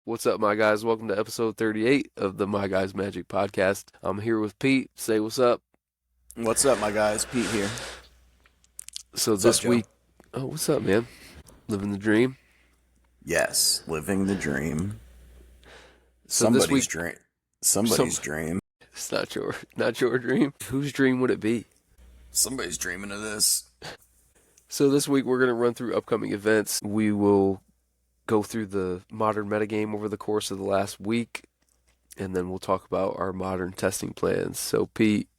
What's up, my guys? Welcome to episode 38 of the My Guys Magic podcast. I'm here with Pete. Say what's up. What's up, my guys? Pete here. So What's up, this Joe? week, what's up, man? Living the dream. Yes, living the dream. So this week, Somebody's dream. some Somebody's dream. it's not your dream. Whose dream would it be? Somebody's dreaming of this. So this week we're gonna run through upcoming events. We will go through the modern metagame over the course of the last week, and then we'll talk about our modern testing plans. So Pete,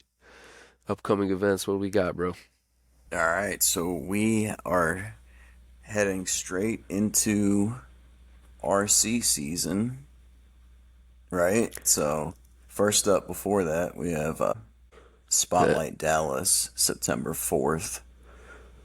upcoming events, what do we got, bro? All right, so we are heading straight into RC season, right? So first up before that, we have Spotlight Dallas, September 4th,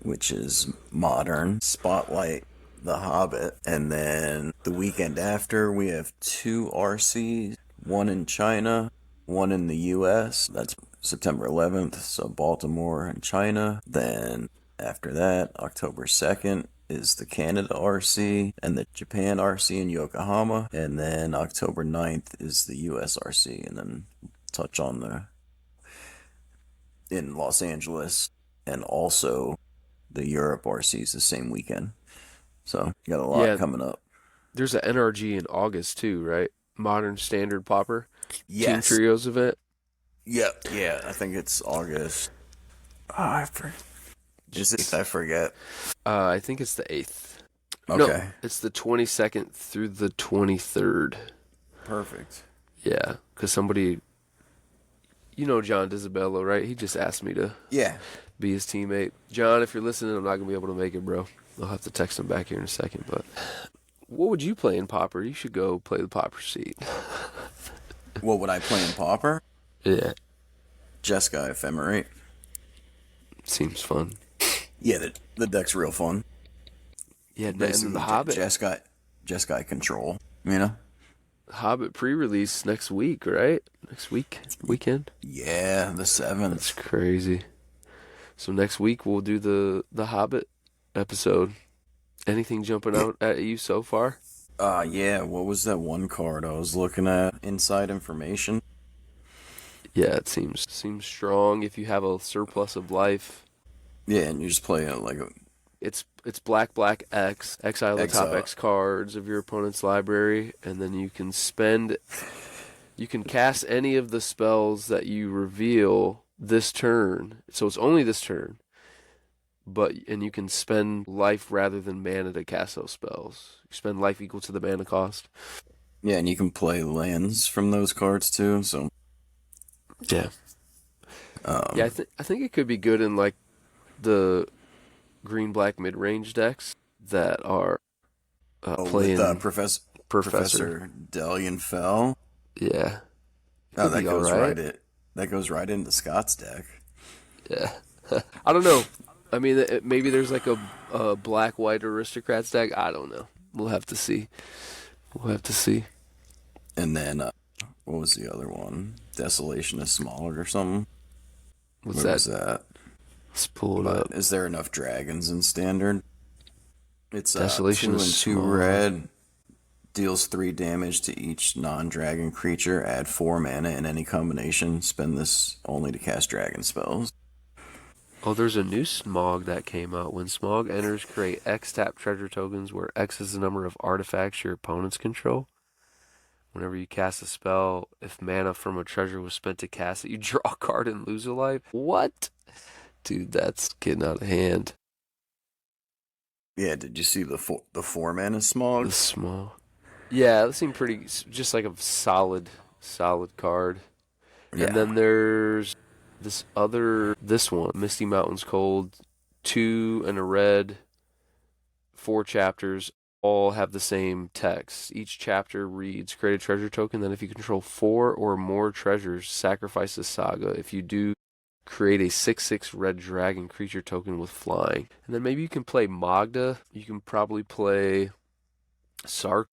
which is modern. Spotlight The Hobbit. And then the weekend after, we have two RCs, one in China, one in the US. That's September 11th, so Baltimore and China. Then after that, October 2nd is the Canada RC and the Japan RC in Yokohama. And then October 9th is the US RC. And then touch on the in Los Angeles, and also the Europe RCs the same weekend. So you got a lot Yeah, coming up. there's an NRG in August too, right? Modern Standard Popper Team Yes. Trios event. Yep. Yeah. I think it's August. Oh, is it? I forget. I think it's the 8th. No, Okay. it's the 22nd through the 23rd. Perfect. Yeah, because somebody, you know John Disabello, right? He just asked me to Yeah. be his teammate. John, if you're listening, I'm not going to be able to make it, bro. I'll have to text him back here in a second. But what would you play in Popper? You should go play the Popper seat. What would I play in Pauper? Yeah, Jeskai Ephemerate. seems fun. Yeah, the deck's real fun. Yeah, and Basically, the Hobbit. Jeskai Control. You know? Hobbit pre-release next week, right? Next weekend. Yeah, the 7th. That's crazy. So next week we'll do the Hobbit episode. Anything jumping out at you so far? Yeah, what was that one card I was looking at? Inside information. Yeah, it seems strong. If you have a surplus of life, Yeah, and you just play it like a it's black X. Exile the top Exile. X cards of your opponent's library, and then you can cast any of the spells that you reveal this turn. So it's only this turn. And you can spend life rather than mana to cast those spells. You spend life equal to the mana cost. Yeah, and you can play lands from those cards too. So Yeah. Yeah, I think it could be good in like the green black mid range decks that are playing with Professor. Professor Delian Fell. Yeah. Oh, Could be alright. that goes right into Scott's deck. Yeah. I don't know. I mean, maybe there's like a black white aristocrats deck. I don't know. We'll have to see. We'll have to see. And then what was the other one? Desolation is smaller or something. What's What that? was that? Let's pull it But up. is there enough dragons in standard? It's Desolation 2 is and 2 small. red. Deals 3 damage to each non-dragon creature. Add 4 mana in any combination. Spend this only to cast dragon spells. Oh, there's a new Smog that came out. When Smog enters, create X tap treasure tokens where X is the number of artifacts your opponents control. Whenever you cast a spell, if mana from a treasure was spent to cast it, you draw a card and lose a life. What? Dude, that's getting out of hand. Yeah, did you see the 4 mana smog? The Smog. Yeah, that seemed pretty, just like a solid card. Yeah. And then there's this one, Misty Mountains Cold, 2 and a red, 4 chapters, all have the same text. Each chapter reads, create a treasure token, then if you control 4 or more treasures, sacrifice a saga. If you do, create a 6/6 red dragon creature token with flying. And then maybe you can play Magda. You can probably play Sark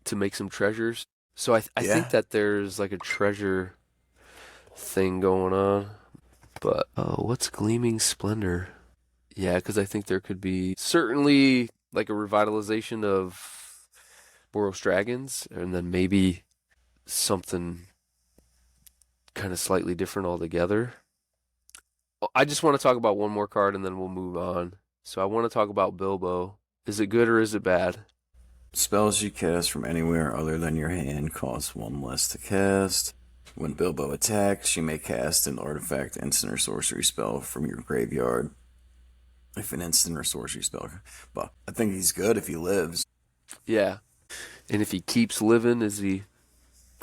to make some treasures. So I Yeah. think that there's like a treasure thing going on. But what's Gleaming Splendor? Yeah, because I think there could be certainly like a revitalization of Boros Dragons, and then maybe something kind of slightly different altogether. I just want to talk about one more card and then we'll move on. So I want to talk about Bilbo. Is it good or is it bad? Spells you cast from anywhere other than your hand cost one less to cast. When Bilbo attacks, you may cast an artifact, instant, or sorcery spell from your graveyard. If an instant or sorcery spell. But I think he's good if he lives. Yeah. And if he keeps living, is he?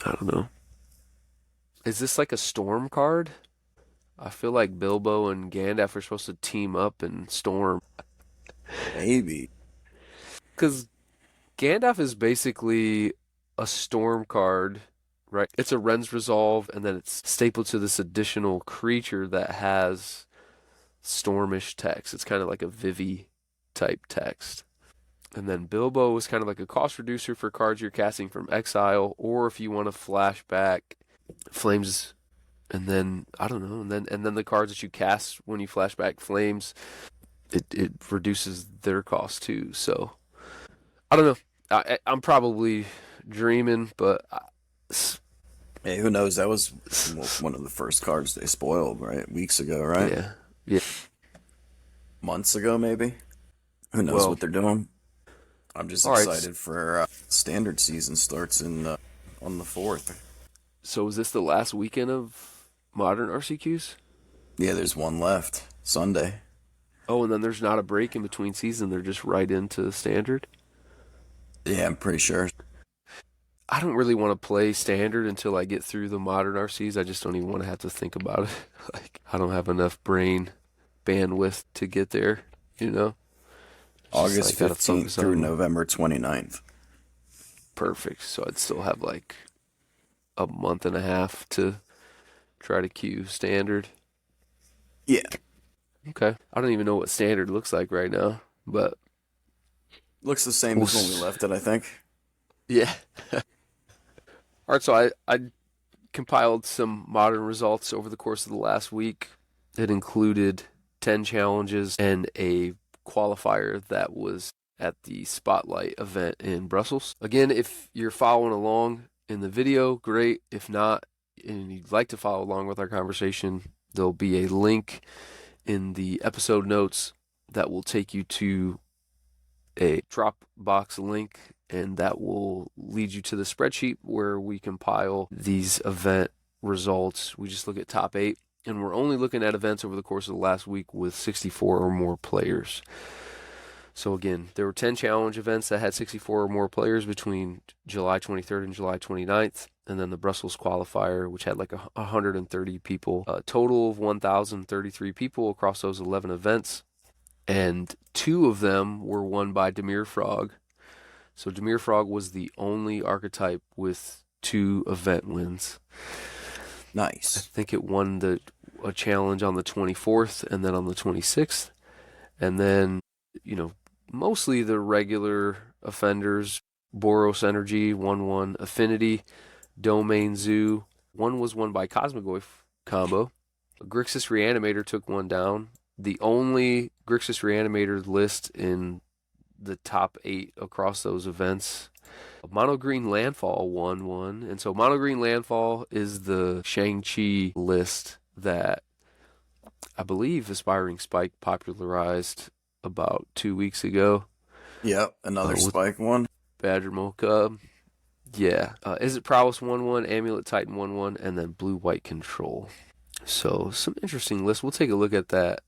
I don't know. Is this like a storm card? I feel like Bilbo and Gandalf are supposed to team up and storm. Maybe. Because Gandalf is basically a storm card, right? It's a Ren's Resolve, and then it's stapled to this additional creature that has stormish text. It's kind of like a Vivi type text. And then Bilbo is kind of like a cost reducer for cards you're casting from exile, or if you want to flash back Flames, and then I don't know, and then the cards that you cast when you flash back Flames, it reduces their cost too. So I don't know. I'm probably dreaming, but Hey, who knows? That was one of the first cards they spoiled, right? Weeks ago, right? yeah, yeah. Months ago, maybe? Who knows Well, what they're doing? I'm just all right. excited for standard season starts in on the 4th. So is this the last weekend of modern RCQs? Yeah, there's one left. Sunday. Oh, and then there's not a break in between season. They're just right into standard. Yeah, I'm pretty sure. I don't really want to play standard until I get through the modern RCs. I just don't even want to have to think about it. Like I don't have enough brain bandwidth to get there, you know? It's just August like gotta 15th focus through on November 29th. perfect. So I'd still have like a month and a half to try to queue standard. Yeah. Okay. I don't even know what standard looks like right now, but Looks the same we'll as when we left it, I think. yeah. All right, so I compiled some modern results over the course of the last week. It included 10 challenges and a qualifier that was at the Spotlight event in Brussels. Again, if you're following along in the video, great. If not, and you'd like to follow along with our conversation, there'll be a link in the episode notes that will take you to a Dropbox link, and that will lead you to the spreadsheet where we compile these event results. We just look at top 8, and we're only looking at events over the course of the last week with 64 or more players. So again, there were 10 challenge events that had 64 or more players between July 23rd and July 29th, and then the Brussels qualifier, which had like 130 people, a total of 1,033 people across those 11 events. And 2 of them were won by Demir Frog. So Demir Frog was the only archetype with 2 event wins. I Nice. think it won a challenge on the 24th and then on the 26th. And then, mostly the regular offenders, Boros Energy, 1-1 Affinity, Domain Zoo. One was won by Cosmigoy combo. Grixis Reanimator took one down. The only Grixis Reanimator list in the top 8 across those events. Mono Green Landfall won one. And so Mono Green Landfall is the Shang-Chi list that I believe Aspiring Spike popularized about 2 weeks ago. Yep, another with spike one. Badger Mocha. Yeah. Is it Prowess 1-1, Amulet Titan 1-1, and then Blue White Control. So some interesting lists. We'll take a look at that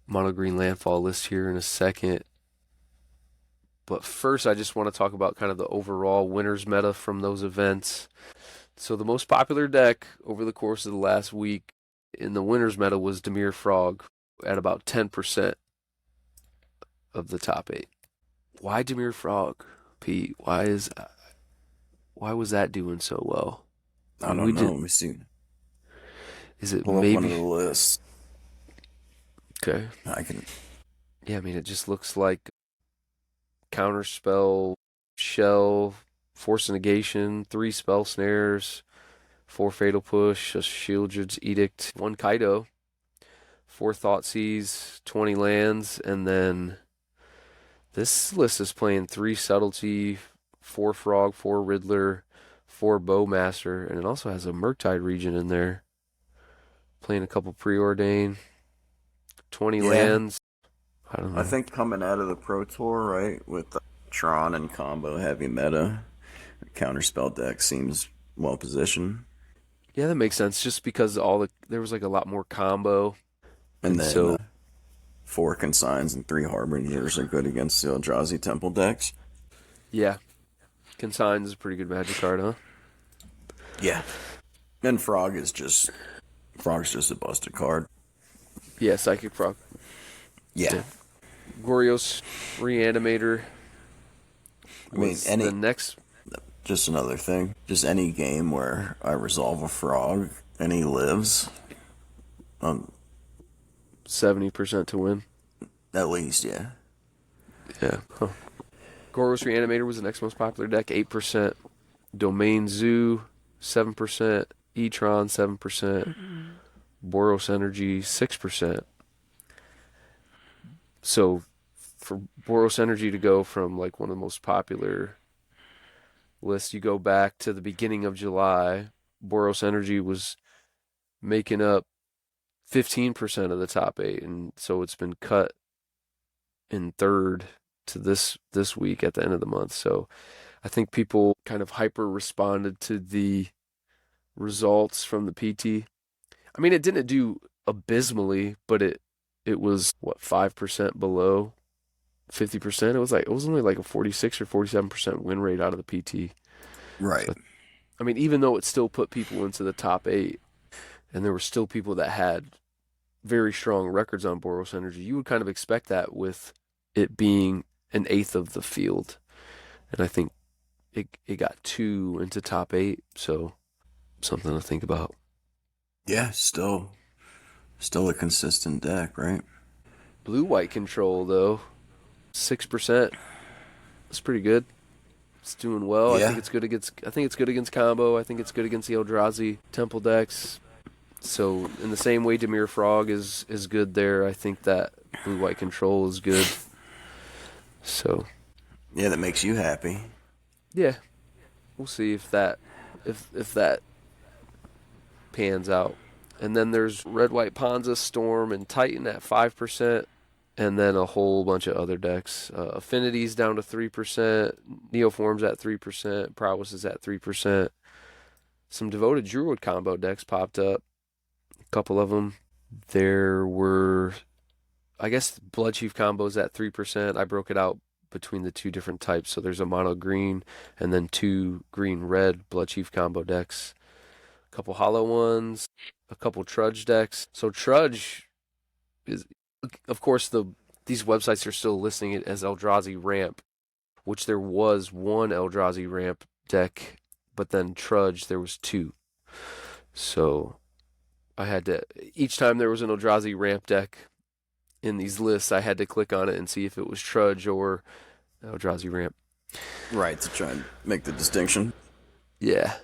Mono Green Landfall list here in a second. But first, I just want to talk about kind of the overall winners meta from those events. So the most popular deck over the course of the last week in the winners meta was Demir Frog at about 10% of the top 8. Why Demir Frog, Pete? Why was that doing so well? I don't know. Let me see. Is it Pull up one of maybe the lists. okay? I can. Yeah, I mean it just looks like counterspell, shell, force negation, 3 spell snares, 4 fatal push, a Shieldred's Edict, 1 Kaido, 4 Thoughtseize, 20 lands, and then this list is playing 3 subtlety, 4 Frog, 4 Riddler, 4 Bowmaster, and it also has a Murktide region in there. Playing a couple Preordain, 20 Yeah, lands. I don't I know. think coming out of the Pro Tour, right, with Tron and combo heavy meta, counterspell deck seems well positioned. Yeah, that makes sense. Just because there was like a lot more combo, And and then so four Consigns and three Harbingers are good against the Eldrazi Temple decks. yeah, Consigns is a pretty good Magic card, huh? Yeah. And Frog's just a busted card. Yeah, Psychic Frog. Yeah. Yeah. Gorios Reanimator I mean, was the next just another thing. Just any game where I resolve a frog and he lives, 70% to win. at least, yeah. Yeah. Huh. Goros Reanimator was the next most popular deck, 8%. Domain Zoo, 7%. E-Tron, 7%. Boros Energy, 6%. So for Boros Energy to go from like one of the most popular lists, you go back to the beginning of July, Boros Energy was making up 15% of the top 8, and so it's been cut in third to this week at the end of the month. So I think people kind of hyper responded to the results from the PT. I mean, it didn't do abysmally, but it was what 5% below 50%. It was only like a 46 or 47% win rate out of the PT. Right. So I mean, even though it still put people into the top 8, and there were still people that had very strong records on Boros Energy, you would kind of expect that with it being an eighth of the field. And I think it got 2 into top 8, so something to think about. Yeah, still a consistent deck, right? Blue white control though, 6%. That's pretty good. It's doing well. Yeah. I think it's good against combo. I think it's good against the Eldrazi Temple decks. So in the same way Demir Frog is good there, I think that blue white control is good. So Yeah, that makes you happy. yeah, we'll see if that pans out. And then there's Red White Ponza, Storm, and Titan at 5%, and then a whole bunch of other decks. Affinities down to 3%, Neoforms at 3%, Prowess is at 3%. Some Devoted Druid combo decks popped up, a couple of them. There were, I guess, Blood Chief combos at 3%. I broke it out between the two different types. So there's a mono green and then 2 green red Blood Chief combo decks. A couple hollow ones, a couple Trudge decks. So Trudge is, of course, these websites are still listing it as Eldrazi Ramp, which there was one Eldrazi Ramp deck, but then Trudge there was 2. So I had to, each time there was an Eldrazi Ramp deck in these lists, I had to click on it and see if it was Trudge or Eldrazi Ramp. Right, to try and make the distinction. Yeah.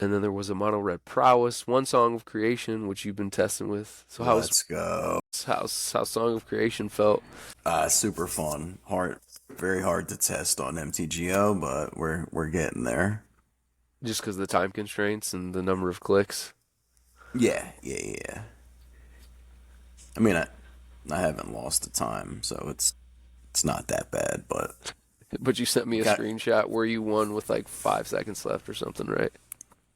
And then there was a mono red Prowess, one Song of Creation, which you've been testing with. So Let's go. how Song of Creation felt? Super fun. Very hard to test on MTGO, but we're getting there. Just because of the time constraints and the number of clicks. Yeah. I mean, I haven't lost the time, so it's not that bad, but But you sent me a got screenshot where you won with like 5 seconds left or something, right?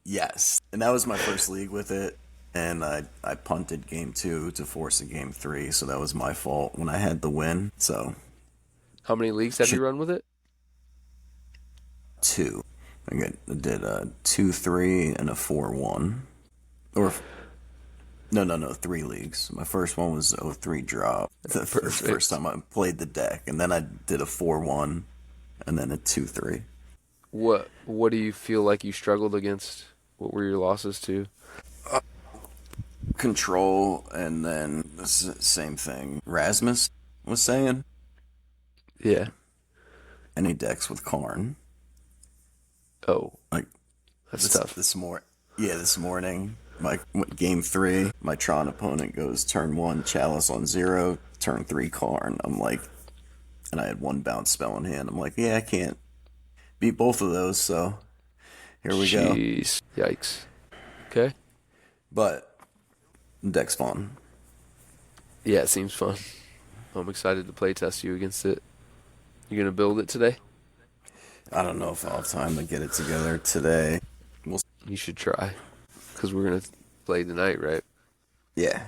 yes. And that was my first league with it, and I punted game 2 to force a game 3, so that was my fault when I had the win. So How many leagues have you should run with it? 2. I did a 2-3 and a 4-1. Or no, 3 leagues. My first one was 0-3 drop. The first Perfect. time I played the deck, and then I did a 4-1 and then a 2-3. What do you feel like you struggled against? What were your losses to? Control, and then the same thing Rasmus was saying. Yeah. Any decks with Karn. Oh, Like that's tough. this morning, my game 3, my Tron opponent goes turn 1 Chalice on 0, turn 3 Karn. I'm like, and I had one bounce spell in hand. I'm like, yeah, beat both of those, so here we go. Jeez. Yikes. Okay. But deck's fun. Yeah, it seems fun. I'm excited to play test you against it. You gonna build it today? I don't know if I'll have time to get it together today. We'll, You should try. Because we're gonna play tonight, right? yeah.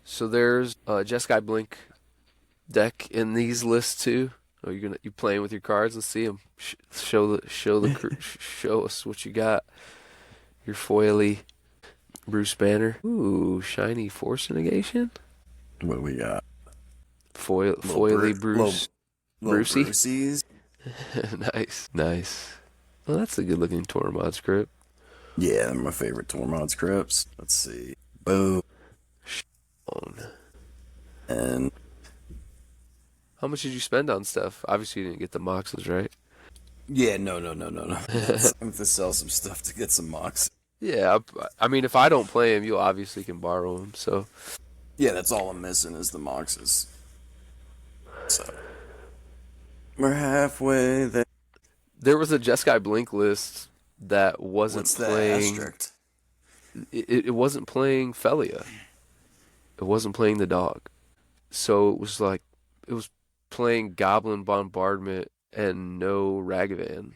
So there's a Jeskai Blink deck in these lists too. Oh, you playing with your cards? Let's see them. Show us what you got. Your foily Bruce Banner. Ooh, shiny Force Negation. What do we got? Foily Little, Bruce little Brucey. Brucey's. Nice, nice. Well, that's a good looking Tormod script. Yeah, they're my favorite Tormod scripts. Let's see. Boom. And How much did you spend on stuff? Obviously, you didn't get the Moxes, right? yeah, no. That's, I have to sell some stuff to get some mocks. Yeah, I mean, if I don't play him, you obviously can borrow him. So Yeah, that's all I'm missing is the moxes. So we're halfway there. there was a Jeskai Blink list that wasn't What's the playing. asterisk? It wasn't playing Felia. It wasn't playing the dog. So it was like it was playing Goblin Bombardment and no Ragavan.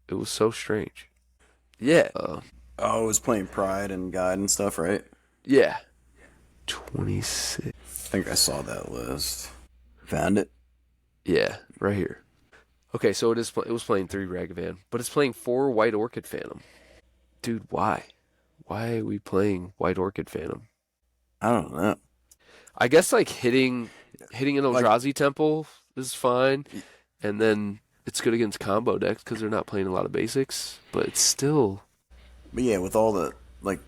It was so strange. Yeah. Oh, it was playing Pride and Guide and stuff, right? Yeah. 26. I think I saw that list. Found it? Yeah, right here. Okay, so it was playing 3 Ragavan, but it's playing 4 White Orchid Phantom. Dude, why? Why are we playing White Orchid Phantom? I don't know. I guess like hitting an Like, Eldrazi Temple is fine, and then it's good against combo decks because they're not playing a lot of basics, but it's still but yeah, with all the like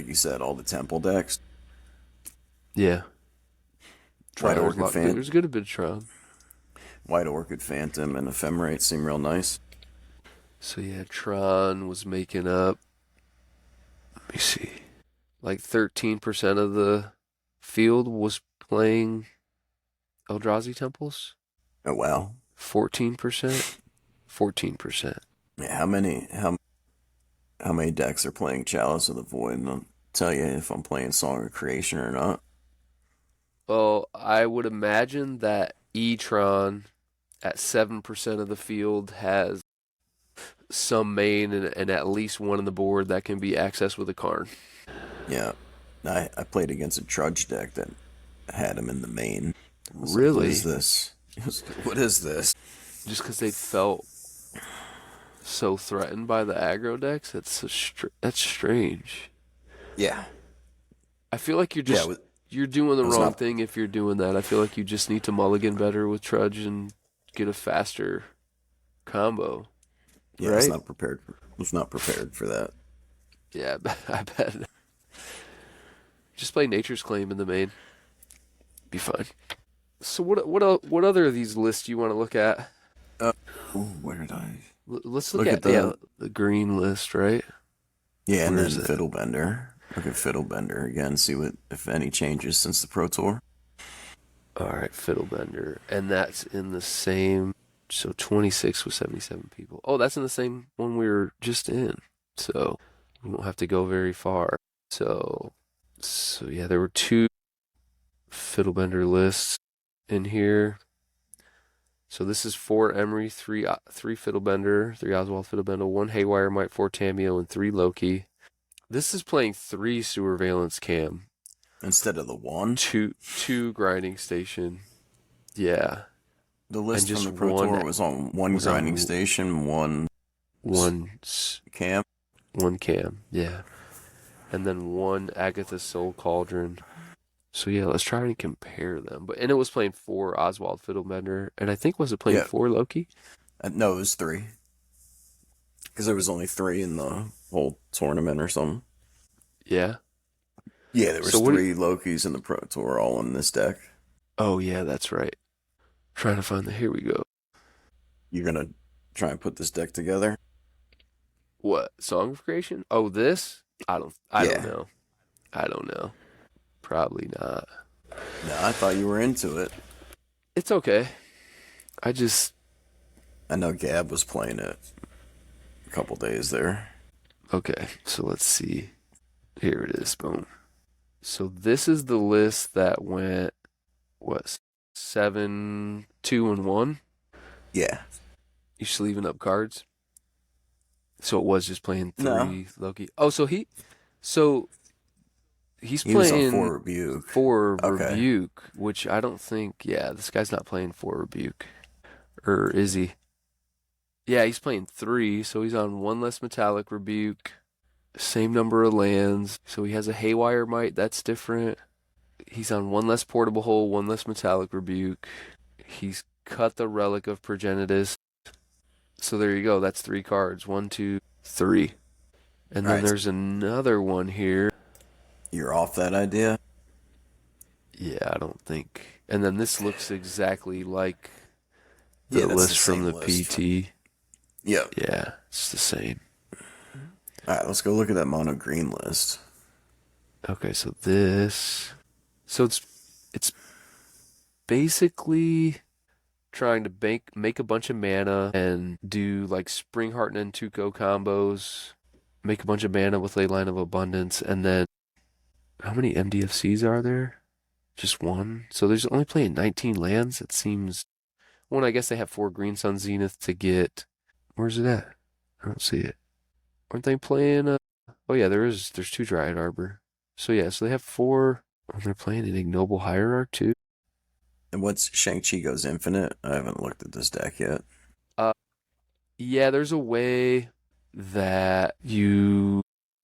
you said, all the temple decks. yeah. White Orchid Phantom, There's good a bit of Tron. White Orchid Phantom, and Ephemerate seem real nice. So yeah, Tron was making up. Let me see, like 13% of the field was playing Eldrazi Temples. Oh wow. 14%. 14%. Yeah, how many decks are playing Chalice of the Void? And I'll tell you if I'm playing Song of Creation or not. Well, I would imagine that E-Tron at 7% of the field has some main and at least one on the board that can be accessed with a Karn. Yeah, I played against a Trudge deck that had him in the main. I was like, what Really? is this? What is this? Just because they felt so threatened by the aggro decks? That's strange. Yeah, I feel like yeah. you're doing the It was wrong not. thing if you're doing that. I feel like you just need to mulligan better with Trudge and get a faster combo, Yeah, I was right? not prepared. Was not prepared for that. Yeah, I bet. Just play Nature's Claim in the main. Be fine. So what other of these lists you want to look at? Ooh, where did I Let's look look at at the green list, right? Yeah, and Where then is it? Fiddlebender. Look at Fiddlebender again. See what if any changes since the Pro Tour. All right, Fiddlebender, and that's in the same. So 26 with 77 people. Oh, that's in the same one we were just in. So we won't have to go very far. So yeah, there were 2 Fiddlebender lists in here. So this is 4 Emery, 3 Fiddlebender, 3 Oswald Fiddlebender, 1 Haywire Mite, 4 Tameo, and 3 Loki. This is playing 3 Sewer Valence Cam, Instead of the one. 2 Grinding Station. Yeah, The and list from just the Pro one Tour was on one was on grinding station, one one camp. one Cam. Yeah, and then 1 Agatha Soul Cauldron. So yeah, let's try and compare them. And it was playing 4 Oswald Fiddlebender, and I think was it playing Yeah, 4 Loki? no, it was 3 because there was only 3 in the whole tournament or something. Yeah. Yeah, there was So what? 3 Lokis in the Pro Tour, all in this deck. Oh yeah, that's right. Trying to find the. Here we go. You're gonna try and put this deck together. What Song of Creation? Oh, this? I don't Yeah. know. I don't know. Probably not. No, I thought you were into it. It's okay. I just I know Gab was playing it a couple days there. Okay, so let's see. Here it is. Boom. So this is the list that went, what, 7, 2, and 1? Yeah. You sleeving up cards? So it was just playing No, 3 Loki. Oh, so he's he was on playing 4 Rebuke. 4 Okay. Rebuke, which I don't think, yeah, this guy's not playing 4 Rebuke. Or is he? Yeah, he's playing 3, so he's on 1 less Metallic Rebuke, same number of lands. So he has a Haywire Might, that's different. He's on 1 less Portable Hole, 1 less Metallic Rebuke. He's cut the Relic of Progenitus. So there you go, that's 3 cards. 1, 2, 3. And All then right. there's another one here. You're off that idea? Yeah, I don't think. And then this looks exactly like Yeah, the that's the list from same the list. PT. Yep. Yeah, it's the same. All right, let's go look at that mono green list. Okay, so this. So it's basically trying to make a bunch of mana and do like Springheart and Entuco combos, make a bunch of mana with Leyline of Abundance, and then how many MDFCs are there? Just one. So there's only playing 19 lands. It seems. One, I guess they have 4 Green Sun Zenith to get. Where's it at? I don't see it. Aren't they playing? Oh yeah, there's 2 Dryad Arbor. So yeah, so they have 4. Oh, they're playing an Ignoble Hierarch too. And what's Shang-Chi Goes Infinite? I haven't looked at this deck yet. Uh, yeah, there's a way that you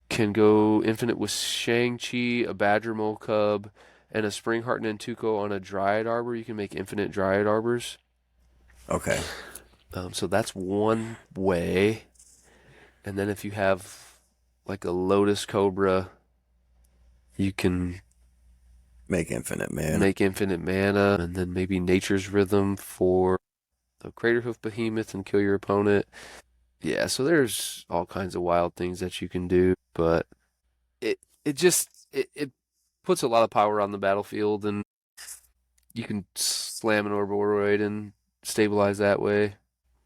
can go infinite with Shang-Chi, a Badger Mole Cub, and a Springheart and Entuco on a Dryad Arbor. You can make infinite Dryad Arbors. Okay. So that's one way. And then if you have like a Lotus Cobra, you can Make infinite mana. make infinite mana, and then maybe Nature's Rhythm for the Craterhoof Behemoth and kill your opponent. Yeah, so there's all kinds of wild things that you can do, but it puts a lot of power on the battlefield, and you can slam an Orboroid and stabilize that way.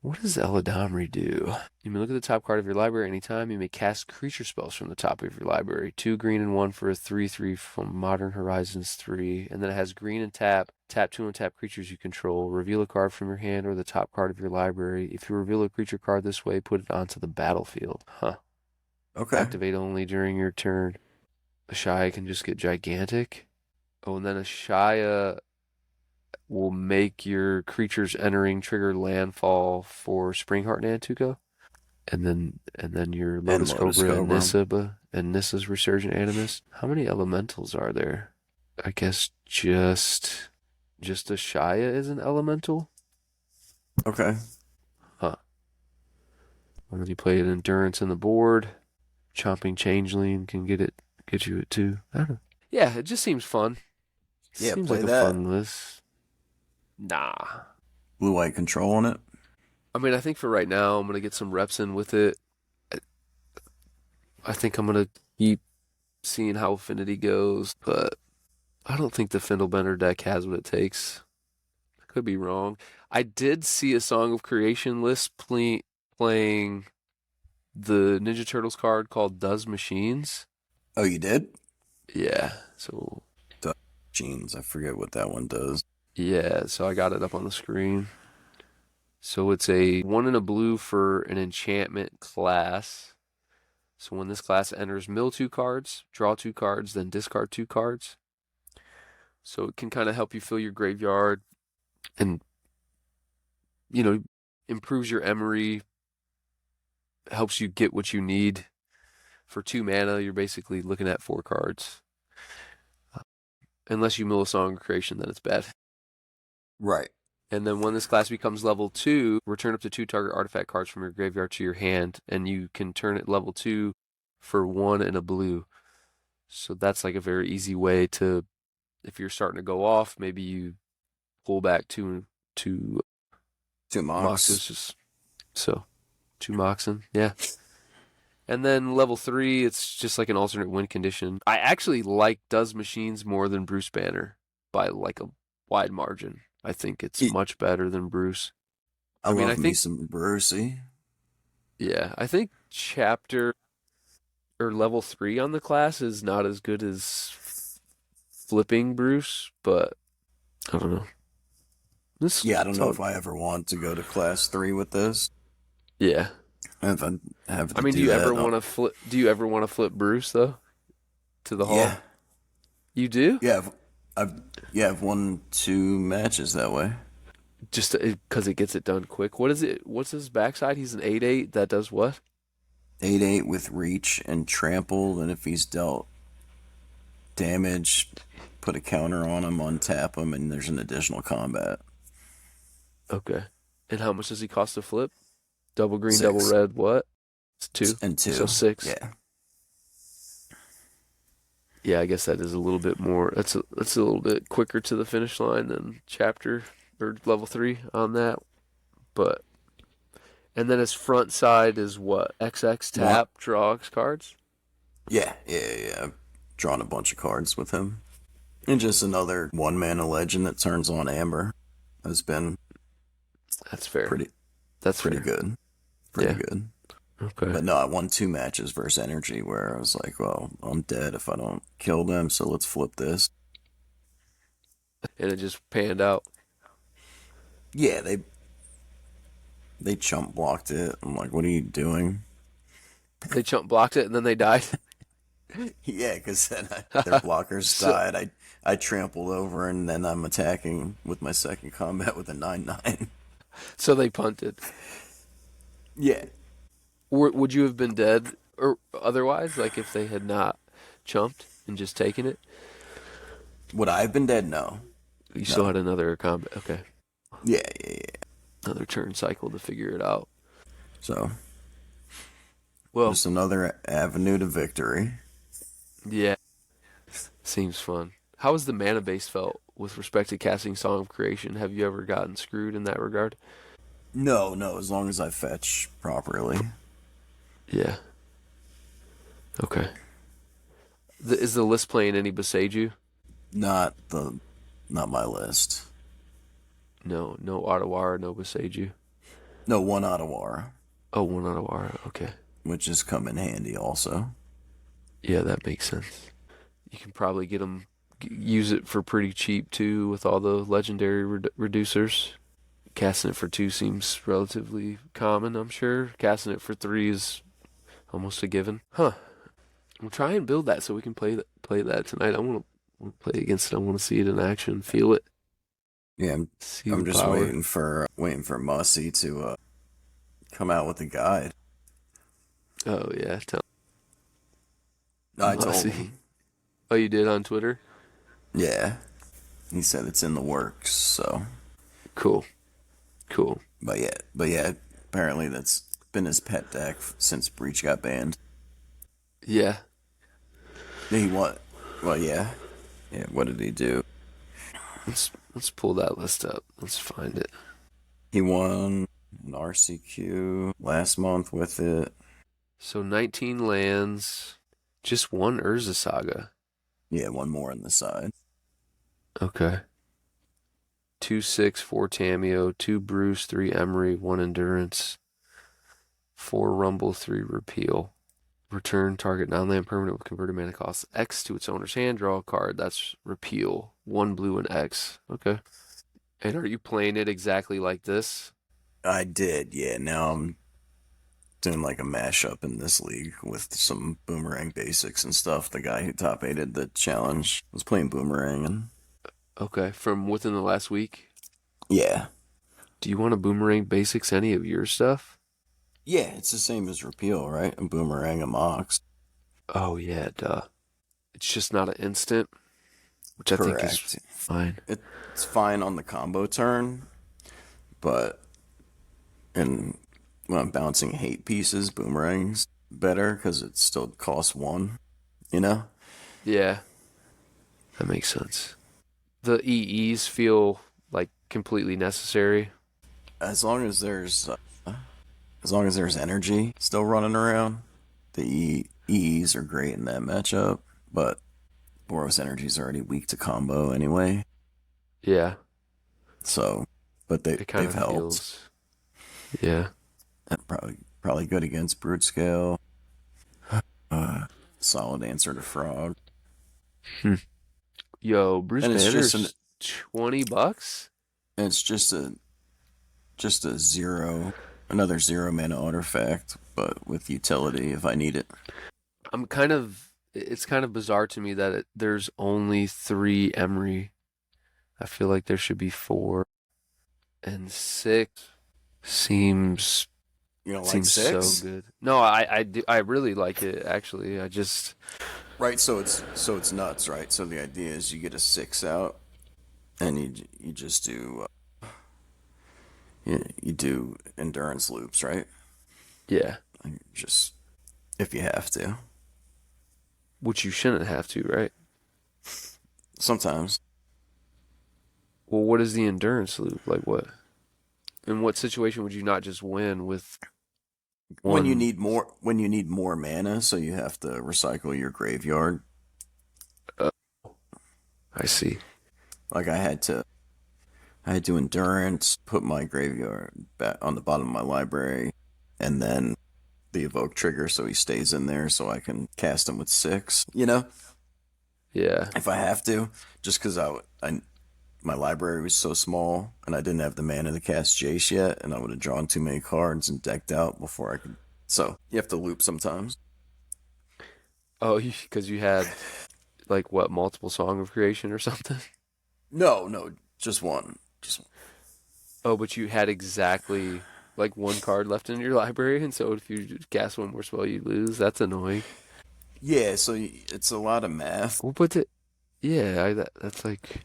What does Eladamri do? You may look at the top card of your library anytime. You may cast creature spells from the top of your library. 2 green and 1 for a 3/3 from Modern Horizons 3. And then it has green and tap. Tap 2 and tap creatures you control. Reveal a card from your hand or the top card of your library. If you reveal a creature card this way, put it onto the battlefield. Huh. Okay. Activate only during your turn. Ashaya can just get gigantic. Oh, and then Ashaya will make your creatures entering trigger landfall for Springheart and Antuco. And then your And Lotus Lotus Cobra and Cobra. Nissa's Resurgent Animus. How many elementals are there? I guess just Ashaya is an elemental? Okay. Huh. And then you play an Endurance in the board. Chomping Changeling can get you it too. I don't know. Yeah, it just seems fun. Yeah, Seems play like a that. fun list. Nah. Blue-white control on it. I mean, I think for right now, I'm gonna get some reps in with it. I, I think I'm gonna keep seeing how Affinity goes, but I don't think the Findlebender deck has what it takes. I could be wrong. I did see a Song of Creation list playing the Ninja Turtles card called Does Machines. Oh, you did? Yeah, so Jeans. I forget what that one does. yeah, so I got it up on the screen. So it's a 1 and a blue for an enchantment class. So when this class enters, mill 2 cards, draw 2 cards, then discard 2 cards. So it can kind of help you fill your graveyard and, you know, improves your emery, helps you get what you need. For 2 mana, you're basically looking at 4 cards. Unless you mill a Song of Creation, then it's bad. Right. And then when this class becomes level 2, return up to 2 target artifact cards from your graveyard to your hand, and you can turn it level 2 for 1 and a blue. So that's like a very easy way to, if you're starting to go off, maybe you pull back two 2 Mox. Moxes. So 2 Moxen, yeah. And then level 3, it's just like an alternate win condition. I actually like Does Machines more than Bruce Banner by like a wide margin. I think it's Y- much better than Bruce. I I mean, I love me think, some Brucey. yeah, I think chapter or level 3 on the class is not as good as flipping Bruce, but I don't know. This Yeah, I don't it's know all if I ever want to go to class 3 with this. yeah. If I have I to mean, do that, do you ever want to flip Bruce though to the yeah, hall? You do? yeah, I've yeah, I've won 2 matches that way. Just because it gets it done quick. What is it? What's his backside? He's an 8/8 that does what? 8/8 with reach and trample, and if he's dealt damage, put a counter on him, untap him, and there's an additional combat. Okay. And how much does he cost to flip? Double green, double 6 red, what? It's 2. and So 2. 6. Yeah, Yeah, I guess that is a little bit more. That's a little bit quicker to the finish line than chapter or level 3 on that. But and then his front side is what? XX one. tap, draw X cards. Yeah. I've drawn a bunch of cards with him, and just another one mana legend that turns on Amber has been That's fair. pretty That's pretty fair. good, pretty Yeah. good. Okay. But no, I won 2 matches versus Energy where I was like, well, I'm dead if I don't kill them, so let's flip this. And it just panned out. Yeah, they chump blocked it. I'm like, what are you doing? They chump blocked it and then they died. Yeah, because then their blockers So died. I trampled over, and then I'm attacking with my second combat with a 9/9. so they punted. Yeah. Would you have been dead or otherwise? Like if they had not chumped and just taken it, Would I have been dead? No. you still No. had another combat. Okay, Yeah. another turn cycle to figure it out. So, Well, just another avenue to victory. yeah, seems fun. How has the mana base felt with respect to casting Song of Creation? Have you ever gotten screwed in that regard? No, as long as I fetch properly. Yeah. Okay. Is the list playing any Beseiju? Not the, not my list. No, no Otawara, no Beseiju. No, one Ottawara, Oh, one Otawara. Okay. which has come in handy also. Yeah, that makes sense. You can probably get them, use it for pretty cheap too with all the legendary reducers. Casting it for 2 seems relatively common, I'm sure. Casting it for 3 is almost a given. Huh. We'll try and build that so we can play that tonight. I want to play against it. I want to see it in action, feel it, Yeah, see the I'm just power. waiting for Mussy to come out with a guide. Oh yeah, tell I me. told See. him. Oh, you did on Twitter? Yeah, he said it's in the works. So, Cool. Cool. but yeah, apparently that's been his pet deck since Breach got banned. Yeah. He what? Well, yeah. What did he do? Let's pull that list up. Let's find it. He won an RCQ last month with it. So 19 lands, just one Urza Saga. Yeah, one more on the side. Okay. 2/6, 4 Tameo, 2 Bruce, 3 Emery, 1 Endurance, 4 Rumble, 3 Repeal. Return target non-land permanent with converted mana cost X to its owner's hand. Draw a card. That's Repeal. 1 blue and X. Okay. And are you playing it exactly like this? I did, yeah. Now I'm doing like a mashup in this league with some boomerang basics and stuff. The guy who top aided the challenge was playing boomerang, and Okay. From within the last week? yeah. Do you want to boomerang basics any of your stuff? Yeah, it's the same as repeal, right? A boomerang, a mox. Oh, yeah, duh. It's just not an instant, which I think is Correct. fine. It's fine on the combo turn, but and when I'm bouncing hate pieces, boomerangs better because it still costs 1, you know? Yeah, that makes sense. The EEs feel like completely necessary. As long as there's energy still running around, the E's are great in that matchup, but Boros Energy's already weak to combo anyway. Yeah, So, but it kind they've of helped. feels. Yeah. Probably good against brute scale. Uh, Solid answer to frog. Hmm. Yo, Bruce And Banner's $20? it's just a zero, another zero mana artifact, but with utility if I need it. It's kind of bizarre to me that there's only three Emery. I feel like there should be four, and six seems You know, like seems so six, good. No, I really like it actually. I just right? So it's nuts, right? So the idea is you get a six out, and you just do you do endurance loops, right? yeah, And just if you have to. which you shouldn't have to, right? Sometimes Well, what is the endurance loop? Like what? In what situation would you not just win with one? when you need more mana, so you have to recycle your graveyard. Uh, I see. Like I had to endurance, put my graveyard back on the bottom of my library, and then the evoke trigger so he stays in there so I can cast him with six. Yeah. If I have to, just because I my library was so small and I didn't have the mana to cast Jace yet, and I would have drawn too many cards and decked out before I could. So you have to loop sometimes. Oh, because you had like what, multiple Song of Creation or something? No, no, just one. Just Oh, but you had exactly like one card left in your library, and so if you cast one more spell, you lose. That's annoying. yeah. So it's a lot of math. Well, but yeah, that's like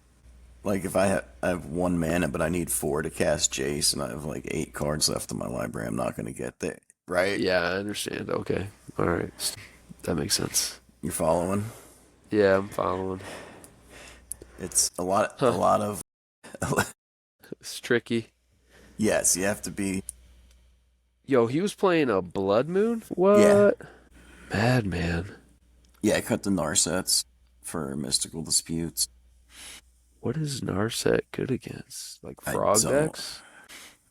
Like if I have one mana, but I need four to cast Jace, and I have like eight cards left in my library, I'm not going to get there. Right? yeah, I understand. Okay, all right, that makes sense. You're following? Yeah, I'm following. It's a Huh? lot of. It's tricky. Yes, you have to be. Yo, he was playing a Blood Moon. Yeah, What? Madman. yeah. I cut the Narsets for mystical disputes. What is Narset good against? Like I frog don't. decks?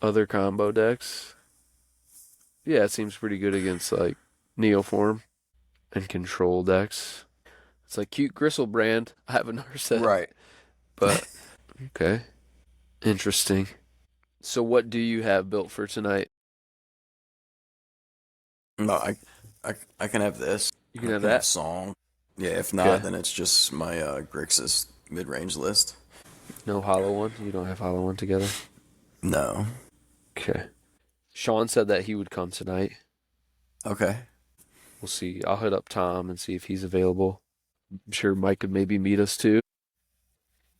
Other combo decks? Yeah, it seems pretty good against like Neoform and control decks. It's like cute Gristlebrand. I have a Narset, Right. but okay. Interesting. So what do you have built for tonight? No, I can have this. You can I have can have that. song. Yeah, if not, Okay. then it's just my Grixis mid range list. No hollow one. You don't have hollow one together. No. Okay. Sean said that he would come tonight. Okay. We'll see. I'll hit up Tom and see if he's available. I'm sure Mike could maybe meet us too.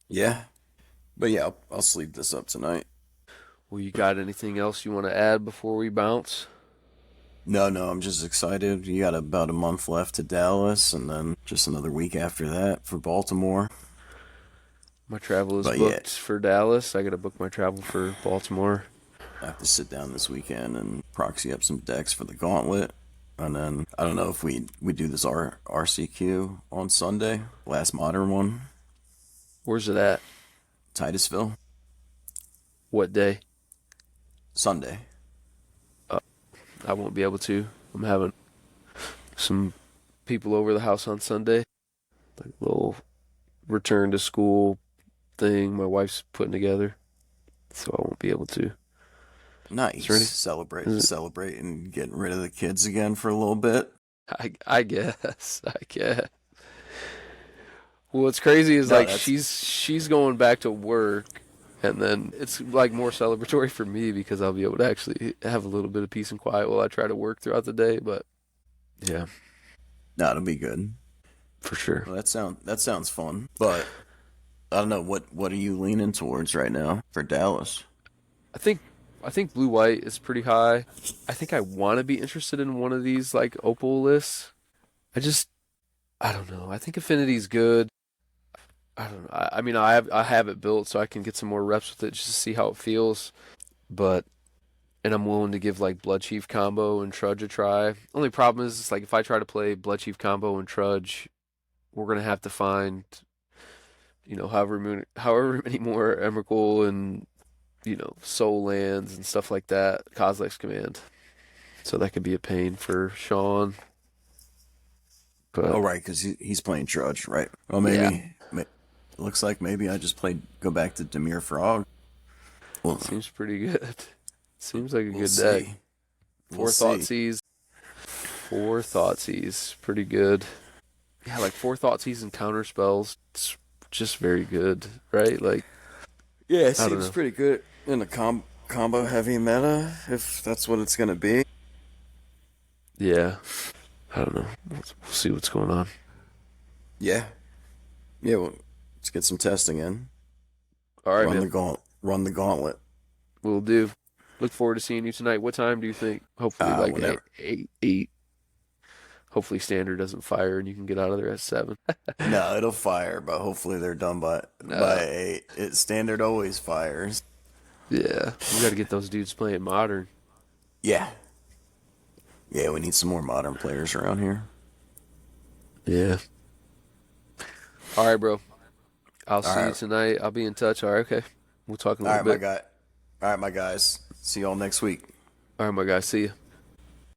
Yeah. But yeah, I'll sleep this up tonight. Well, you got anything else you want to add before we bounce? No, no, I'm just excited. You got about a month left to Dallas, and then just another week after that for Baltimore. My travel is But yeah, booked for Dallas. I got to book my travel for Baltimore. I have to sit down this weekend and proxy up some decks for the gauntlet. And then I don't know if we do this RCQ on Sunday, last modern one, Where's it at? Titusville, What day? Sunday. Uh, I won't be able to. I'm having some people over the house on Sunday. Like a little return to school thing my wife's putting together. So I won't be able to. Is Nice. there any? Is Celebrating getting rid of the kids again for a little bit. I guess. I guess. Well, what's crazy is No, like that's she's going back to work, and then it's like more celebratory for me because I'll be able to actually have a little bit of peace and quiet while I try to work throughout the day. But yeah, no, it'll be good. for sure. Well, that sounds fun. But I don't know what are you leaning towards right now for Dallas? I think I think blue white is pretty high. I think I want to be interested in one of these like opal lists. I just I don't know. I think affinity's good. I don't know. I mean, I have it built so I can get some more reps with it just to see how it feels. But and I'm willing to give like Blood Chief combo and Trudge a try. Only problem is like if I try to play Blood Chief combo and Trudge, we're gonna have to find however many more Emrakul and soul lands and stuff like that. Kozilek's Command. So that could be a pain for Sean. Oh, But right, because he's playing Trudge, right? Well, yeah, looks like maybe I just go back to Demir Frog. Well, seems pretty good. Seems like a we'll good deck. see. We'll Four see. Thoughtseize. Four Thoughtseize. Pretty good. Yeah, like four Thougeize and counter spells. It's just very good, right? Like, Yeah, it I don't seems know. pretty good in a combo heavy meta, if that's what it's gonna be. Yeah, I don't know. We'll see what's going on. Yeah, yeah. Well, let's get some testing in. All right, man. Run the gauntlet. We'll do. Look forward to seeing you tonight. What time do you think? Hopefully, like Whenever. eight. Hopefully, standard doesn't fire and you can get out of there at 7. No, it'll fire, but hopefully they're done by uh, 8. Standard always fires. yeah, we got to get those dudes playing modern. Yeah, yeah. We need some more modern players around here. Yeah. All right, bro. I'll All see you right, tonight. I'll be in touch. All right, okay. We'll talk in a all little right, my bit. guy. All right, my guys. See y'all next week. All right, my guy. See you.